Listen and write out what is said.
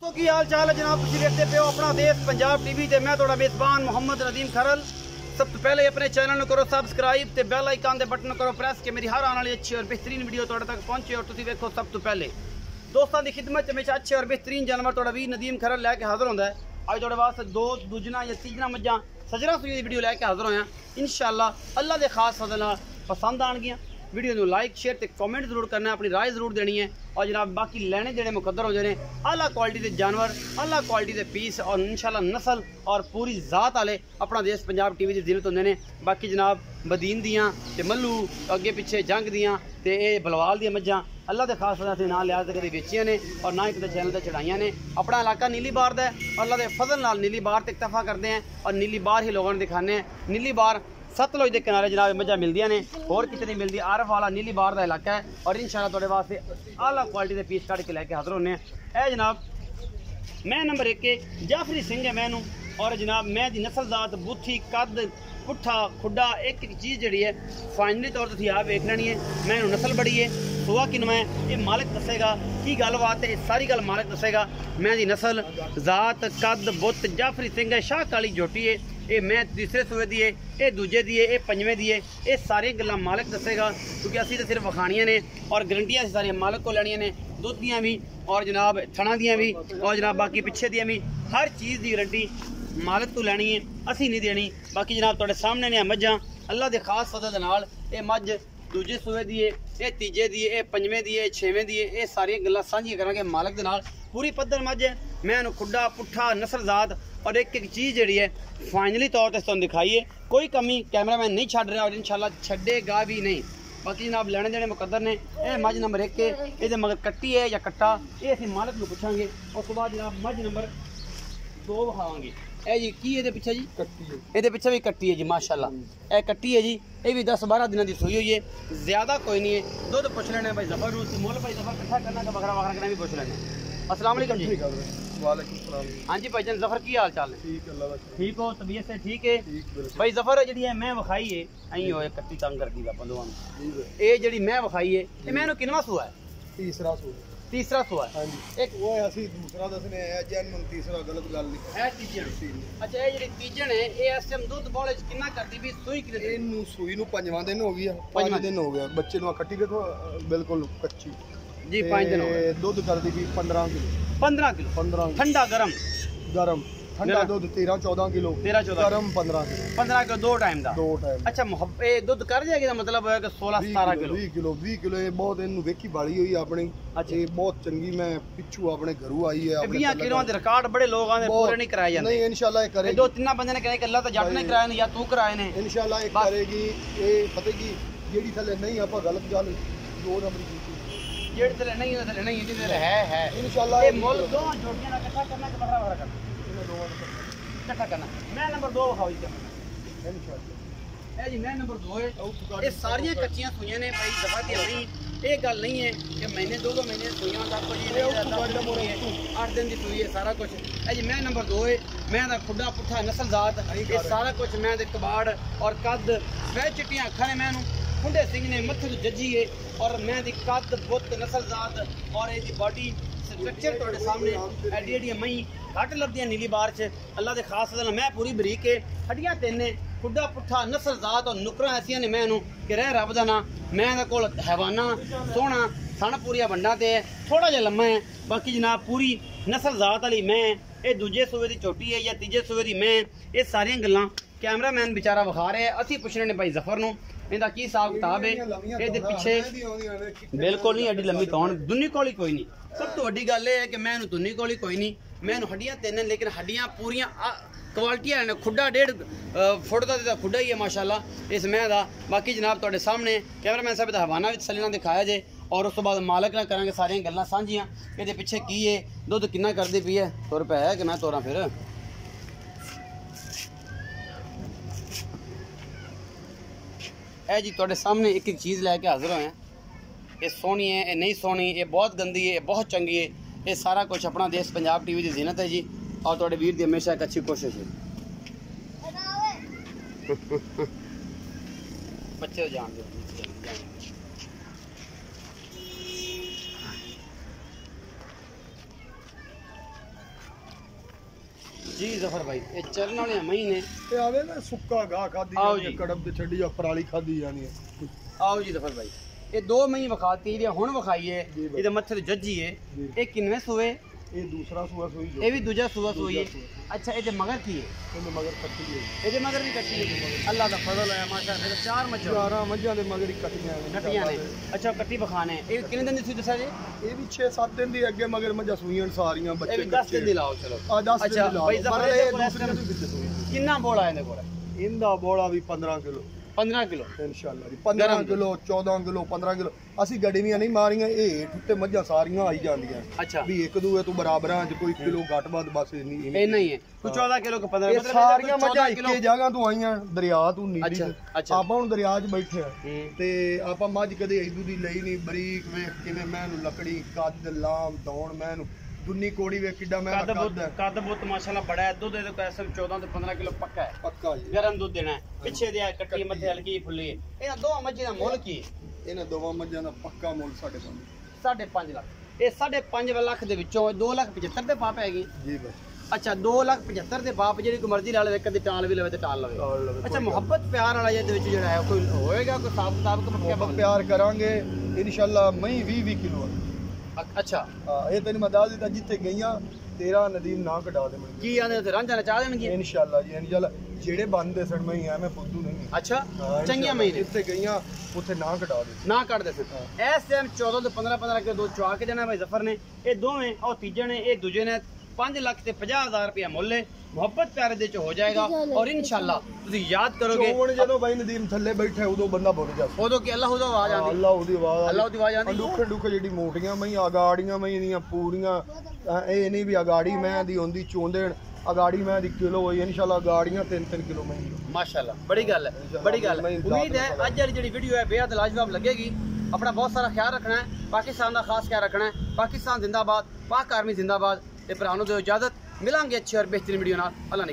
तो की हाल चाल है जनाब, तुम देखते पे हो अपना देश पंजाब टीवी ते मैं थोड़ा मेजबान मोहम्मद नदीम खरल। सब तो पहले अपने चैनल को करो सबसक्राइब ते बेल आइकन दे बटन करो प्रेस के मेरी हर आने वाली अच्छी और बेहतरीन वीडियो तुहाडे तक पहुंचे और तुम देखो सब तो पहले। दोस्तों की खिदमत हमेशा अच्छे और बेहतरीन जानवर थोड़ा भी नदीम खरल लैके हाजिर होंदा है। अज थोड़े वास्ते दो दूजना या तीजना मज्जां सजरा सूई दी वीडियो लैके हाजिर होया। इंशाअल्लाह अल्लाह दे खास फजल नाल पसंद आनगियां। वीडियो को लाइक शेयर ते कमेंट जरूर करना है, अपनी राय जरूर देनी है। और जनाब बाकी लेने देने मुकद्दर हो जाने आला क्वालिटी के जानवर, आला क्वालिटी के पीस और इंशाल्लाह नस्ल और पूरी जात वाले अपना देश पंजाब टीवी की जिलत होंगे ने। बाकी जनाब बदीन दियाँ ते मल्लू अगे पिछे जंग दियाँ ते बलवाल दियां मज्जां अल्लाह के खास फजल से ना लिया कभी बेचियां ने और ना ही किसी चैनल से चढ़ाइया ने। अपना इलाका नीली बार का है, अल्लाह के फजल नाल नीली बार तक इक्तफा करते हैं और नीली बार ही लोगों ने दिखाने हैं। नीली बार सतलुज के किनारे जनाब मज्जां मिलदियां ने, होर किते नहीं मिलदी। आरफ वाला नीली बार का इलाका है और इंशाल्लाह तुहाडे वास्ते आला क्वालिटी के पीस कट के लैके हाजिर होने। ए जनाब मैं नंबर 1 के जाफरी सिंह है मैनू और जनाब मैं दी नस्ल जात बुथी कद पुट्ठा खुडा एक चीज़ जी है फाइनली तौर तुसीं आप वेख लैनी है। मैनू नस्ल बड़ी है सुहा किनवा है ये मालिक दसेगा की गलबात है, सारी गल मालिक दसेगा। मैं दी नस्ल जात कद बुत जाफरी सिंह है, शाह काली जोटी है। ये मैं तीसरे सूए दी है, ये दूजे दी है, ये पंजवें दी है। ये सारी गल्लां मालिक दसेगा क्योंकि असीं तो सिर्फ वखाणियां ने और गरंटियां सारी मालिक को लैनियां ने, दुध दियां भी और जनाब थणा दियां भी और जनाब बाकी पिछे दियां भी। हर चीज़ की गरंटी मालिक तो लैनी है, असीं नहीं देनी। बाकी जनाब तुहाडे सामने ने मज्जां अल्लाह के खास फजल दे नाल ये मज्झ दूजे सूए दी है, ये तीजे दी है, ये पंजवें दी है, छेवें दी है। ये सारियां गल्लां सांझियां करांगे मालिक दे नाल। पूरी पद्धर मज्झ है, मैं खुडा पुट्ठा नस्ल जात और एक एक चीज़ जी है फाइनली तौर पर तुहानूं दिखाई है। कोई कमी कैमरामैन नहीं छड्ड रहा और इंशाल्लाह छड्डेगा भी नहीं। बाकी जनाब लेने देने मुकद्दर ने। यह मझ नंबर 1 है, ये मगर कट्टी है या कट्टा ये असीं मालिक को पूछांगे। उस तो बाद जनाब मझ नंबर 2 विखावांगे। ए जी की ये पिछे जी कट्टी है, ये पिछे भी कट्टी है जी माशाल्लाह। यह कट्टी है जी, ये भी 10-12 दिनों की सूई हुई है, ज़्यादा कोई नहीं है। दुध पुछ लेने भाई जफर मुल भाई जफर कट्ठा करना का बकरा वगैरह करना भी पूछ लेने। अस्सलाम वालेकुम जी। वालेकुम सलाम। हाँ जी भाईजान जफर की हाल चाल है? ठीक अल्लाह ठीक हो, तबीयत से ठीक है भाई? जफर जी है मैं विखाई है अं हो कट्टी तंग कर दी आप दोनों। ये जी मैं विखाई है ये मैंने किनवा सूआ है? तीसरा सूआ। तीसरा सूआ है। हां जी एक वो है असि दूसरा दसने है जैन तीसरा गलत गल नहीं है तीजन। अच्छा ये जी तीजन है ये इस टाइम दूध बोले कितना करदी भी सूई किने? इनू सूई नु 5वां दिन हो गया, 5 दिन हो गया। बच्चे नु कट्टी देखो बिल्कुल कच्ची जी 5 दिन हो गए। दूध कर दी भी 15 किलो। 15 किलो 15 ठंडा गरम गरम ठंडा दूध 13-14 किलो 13-14 गरम 15 किलो 15 किलो दो टाइम दा। दो टाइम। अच्छा ये दूध कर जाएगी दा मतलब है कि 16-17 किलो 20 किलो ये बहुत इनू वेखी बाली हुई अपनी। अच्छा ये बहुत चंगी मैं पिछू अपने घरों आई है। 20 किलो दे रिकॉर्ड बड़े लोग आंदे पूरे नहीं कराए जांदे। नहीं इंशाल्लाह करेगी। 2-3 बंदे ने कहे कि अल्लाह तो जट ने कराए ने या तू कराए ने। इंशाल्लाह करेगी ये पता की जेडी थले नहीं आपा गलत गल 2 नंबर की जेड थले नहीं है जिधर है इंशाल्लाह। ये मोल दो जोड़ियां ना इकट्ठा करना के बकरा वगैरह करना इन्हें दोवां इकट्ठा करना। मैं नंबर 2 खाई के इंशाल्लाह। ए जी मैं नंबर 2 है। ये सारियां कच्चियां सुइयां ने भाई दफा दी नहीं। ये गल नहीं है कि महीने 2 महीने सुइयां तक कोई नहीं 8 दिन की सुई है सारा कुछ। ए जी मैं नंबर 2 है। मैं दा खुडा पुट्ठा नस्ल जात ये सारा कुछ मैं दे कबाड़ और कद वह चिट्टियां अखां ने मैनू खुंडे सिंह ने मत्थे तो जजी है और मैं दी कद बुत नस्ल जात और ये बॉडी स्ट्रक्चर तुहाडे सामने एडी एडी मई घट लभदियां नीली बार च अल्लाह दे खास फजल मैं पूरी बरीक है। हड्डियां तेने खुडा पुट्ठा नस्ल जात और नुकरां ऐसियां ने मैनू कि रह रब दा ना। मैं दे कोल हैवाना सोहना थण पूरिया वंडा ते थोड़ा जिहा लम्मा है। बाकी जनाब पूरी नस्ल जात वाली मैं ये दूजे सूए की चोटी है या तीजे सूए की मैं ये सारियां गल्लां कैमरामैन बेचारा विखा रहे हैं। असीं पुछने ने भाई जफर नूं इहदा की हिसाब किताब है। ये पिछे बिल्कुल नहीं एडी लंबी तौण दुनी कोल ही कोई नहीं। सब तो वड्डी गल है कि मैं दुनी कोल ही कोई नहीं। मैं हड्डियां 3 लेकिन हड्डियां पूरियां क्वालिटी ने। खुडा 1.5 फुट का खुडा ही है माशाल्लाह इस मैं दा। बाकी जनाब तुहाडे सामने कैमरामैन साहब दा हवाना भी तसल्ली नाल दिखाया जे और उस तो बाद मालिक नाल करांगे सारियां गल्लां सांझियां। ये पिछे की है दुध किन्ना करदी पई है तुर पै है कि मैं तोरां फिर। ए जी तुहाडे सामने एक एक चीज़ लैके हाजिर होए हैं। ये सोहनी है ये नहीं सोहनी, ये बहुत गंदी है ये बहुत चंगी है। ये सारा कुछ अपना देश पंजाब टीवी की जीनत है जी और तुहाडे वीर दी हमेशा एक अच्छी कोशिश है। बच्चे जान दो जी जफर भाई ये चलने वाले महीने ਤੇ ਆਵੇ ਨਾ ਸੁੱਕਾ ਗਾਹ ਖਾਦੀ ਆਓ ਜਾਂਦੀ ਜੀ। ਹੈ, ਕੜਮ ਤੇ ਛੱਡੀ ਆ ਪਰਾਲੀ ਖਾਦੀ ਜਾਣੀ ਹੈ। आओ जी जफर भाई ये 2 मही विखाती है हुण विखाई है जी भाई। ये मत्थे ते जज्जी है जी। ये किनवे सूए ਇਹ ਦੂਸਰਾ ਸੂਆ ਸੂਈ ਜੋ ये भी दूजा सूआ सोई है दूजा अच्छा ये मगर की है ਇਹਦੇ ਮਗਰ ਕੱਟੀ ਹੈ ये मगर भी कट्टी है अल्लाह का फजल है माशाअल्लाह 4 मच्छर 11 ਮੱਝਾਂ ਦੇ ਮਗਰ ਹੀ ਕੱਟੀਆਂ ਨੇ कटियां ने अच्छा कट्टी बखाने ये कितने दिन दी सूई दसा जी ਇਹ ਵੀ 6-7 ਦਿਨ ਦੀ ਅੱਗੇ ਮਗਰ ਮੱਝਾਂ ਸੂਈਆਂ ਨੇ ਸਾਰੀਆਂ ये ਬੱਚੇ भी 10 दिन दी लाओ चलो ਆ 10 अच्छा, ਦਿਨ ਲਾ भाई ਲਓ। ਜ਼ਫਰ ਪਰ ਇਹਦੇ ਇਹ ਕੋਲ ਇਸ ਦੂਸਰੇ time- ਨੂੰ ਕਿੱਥੇ ਸੂਈ कितना बोला है कोल ਇਹਦਾ ਬੋਲਾ ਵੀ 15 ਕਿਲੋ 15 किलो ਇਨਸ਼ਾਅੱਲਾ ਜੀ 15 ਕਿਲੋ 14 ਕਿਲੋ 15 ਕਿਲੋ ਅਸੀਂ ਗੜੀਆਂ ਨਹੀਂ ਮਾਰੀਆਂ ਇਹ ਠੁੱਟੇ ਮੱਝਾਂ ਸਾਰੀਆਂ ਆਈ ਜਾਂਦੀਆਂ अच्छा ਵੀ ਇੱਕ ਦੂਏ ਤੋਂ ਬਰਾਬਰਾਂ ਚ ਕੋਈ ਕਿਲੋ ਘੱਟ ਵੱਧ ਬਸ ਇੰਨੀ ये नहीं है तू 14 किलो का 15 ਇਹ ਸਾਰੀਆਂ ਮੱਝਾਂ ਇੱਕੇ ਜਗ੍ਹਾ ਤੋਂ ਆਈਆਂ ਦਰਿਆ ਤੋਂ ਨੀਲੀ ਅੱਛਾ, ਤੋਂ। ਅੱਛਾ। ਆਪਾਂ ਹੁਣ ਦਰਿਆ 'ਚ ਬੈਠੇ ਆ ਹੂੰ। ਤੇ ਆਪਾਂ ਮੱਝ ਕਦੇ ਇਦੂ ਦੀ ਲਈ ਨਹੀਂ ਬਰੀਕ ਵੇਖ ਕਿਵੇਂ ਮੈਂ ਇਹਨੂੰ ਲੱਕੜੀ ਕੱਦ ਲਾਮ ਦੌਣ ਮੈਂ ਇਹਨੂੰ ਦੁੰਨੀ ਕੋੜੀ ਵੇਖ ਕਿੱਡਾ ਮੈਂ कद ਕੱਦ ਹੈ कद बहुत माशाल्लाह बड़ा है दूध तो कैसे 14 से 15 किलो पक्का है ਪੱਕਾ ਜੀ गरम दूध देना है पीछे दिया कट्टी मथे हल्की फुल्ली है इना दो मच्छी दा मुल की ਇਹਨਾਂ ਦੋਵਾਂ ਮੱਝਾਂ ਦਾ ਪੱਕਾ ਮੁੱਲ ਸਾਡੇ ਕੋਲ 5.5 ਲੱਖ ਇਹ 5.5 ਲੱਖ ਦੇ ਵਿੱਚੋਂ 2,75,000 ਦੇ ਪਾਪ ਹੈਗੇ ਜੀ ਬਸ ਅੱਛਾ 2,75,000 ਦੇ ਬਾਪ ਜਿਹੜੀ ਕੋਈ ਮਰਜ਼ੀ ਲਾ ਲਵੇ ਕਦੀ ਟਾਲ ਵੀ ਲਵੇ ਤੇ ਟਾਲ ਲਵੇ ਟਾਲ ਲਵੇ, ਅੱਛਾ ਕੋਈ ਮੁਹੱਬਤ ਪਿਆਰ ਵਾਲਾ ਇਹਦੇ ਵਿੱਚ ਜਿਹੜਾ ਹੈ ਕੋਈ ਹੋਏਗਾ ਕੋਈ ਸਾਫ ਕਿਤਾਬ ਕਿ ਆਪਾਂ ਪਿਆਰ ਕਰਾਂਗੇ ਇਨਸ਼ਾਅੱਲਾ ਮਈ 20 ਕਿਲੋ ਅੱਛਾ ਇਹ ਤੈਨੂੰ ਮੈਂ ਦੱਸ ਦਿੱਤਾ ਜਿੱਥੇ ਗਈਆਂ ਤੇਰਾ ਨਦੀਮ ਨਾ ਕਢਾ ਦੇ ਮੈਨੂੰ ਕੀ ਆਂਦੇ ਤੇ ਰਾਂਝਾ ਨਚਾ ਦੇਣਗੇ ਇਨਸ਼ਾਅੱਲਾ ਜੀ ਇਨਸ਼ਾਅੱਲਾ ਜਿਹੜੇ ਬੰਦੇ ਸਣ ਮੈਂ ਐਵੇਂ ਫੁੱਦੂ ਨਹੀਂ ਅੱਛਾ ਹਾਂ, ਚੰਗੀਆਂ ਇਨਸ਼ਾਅੱਲਾ। ਮਹੀਨੇ ਜਿੱਥੇ ਗਈਆਂ ਉੱਥੇ ਨਾ ਕਢਾ ਦੇ ਨਾ ਕੱਢਦੇ ਸਨ ਇਸ ਟਾਈਮ 14 ਤੋਂ 15 ਕਿਲੋ ਦੁੱਧ ਚੁਆ ਕੇ ਦੇਣਾ ਭਾਈ ਜ਼ਫਰ ਨੇ ਇਹ ਦੋਵੇਂ ਉਹ ਤੀਜੇ ਨੇ ਇਹ ਦੂਜੇ ਨੇ 5 ਲੱਖ ਤੇ 50,000 ਰੁਪਇਆ ਮੁੱਲ ਹੈ ਮੁਹੱਬਤ ਪਿਆਰੇ ਦੇ ਚ ਹੋ ਜਾਏਗਾ ਔਰ ਇਨਸ਼ਾਅੱਲਾ ਤੁਸੀਂ ਯਾਦ ਕਰੋਗੇ ਚੋਣ ਜਦੋਂ ਬਾਈ ਨਦੀਮ ਥੱਲੇ ਬੈਠੇ ਉਦੋਂ ਬੰਦਾ ਭੁੱਲ ਜਾਂਦਾ ਉਦੋਂ ਕਿ ਅੱਲਾਹ ਉਹਦਾ ਆਵਾਜ਼ ਆਉਂਦੀ ਅੱਲਾਹ ਉਹਦੀ ਆਵਾਜ਼ ਅੱਲਾਹ ਦੀ ਆਵਾਜ਼ ਆਉਂਦੀ ਡੁੱਖ ਡੁੱਖ ਜਿਹੜੀ ਮੋਟੀਆਂ ਮੈਂ ਅਗਾੜੀਆਂ ਮੈਂ ਦੀਆਂ ਪੂਰੀਆਂ ਇਹ ਨਹੀਂ ਵੀ ਅਗਾੜੀ ਮੈਂ ਦੀ ਹੁੰਦੀ ਚੋਂਦੇਣ ਅਗਾੜੀ ਮੈਂ ਦੀ ਕਿਲੋ ਹੋਈ ਇਨਸ਼ਾਅੱਲਾ ਅਗਾੜੀਆਂ 3-3 ਕਿਲੋ ਮੈਂ माशाल्लाह बड़ी गल है बड़ी गल है उम्मीद है अज वाली जी वीडियो है बेहद लाजवाब लगेगी अपना बहुत सारा ख्याल रखना है पाकिस्तान का खास ख्याल रखना है पाकिस्तान जिंदाबाद पाक आर्मी जिंदाबाद ते भरावां नूं दिओ इजाजत मिलांगे अच्छी और बेहतरीन वीडियो नाल अल्लाह ने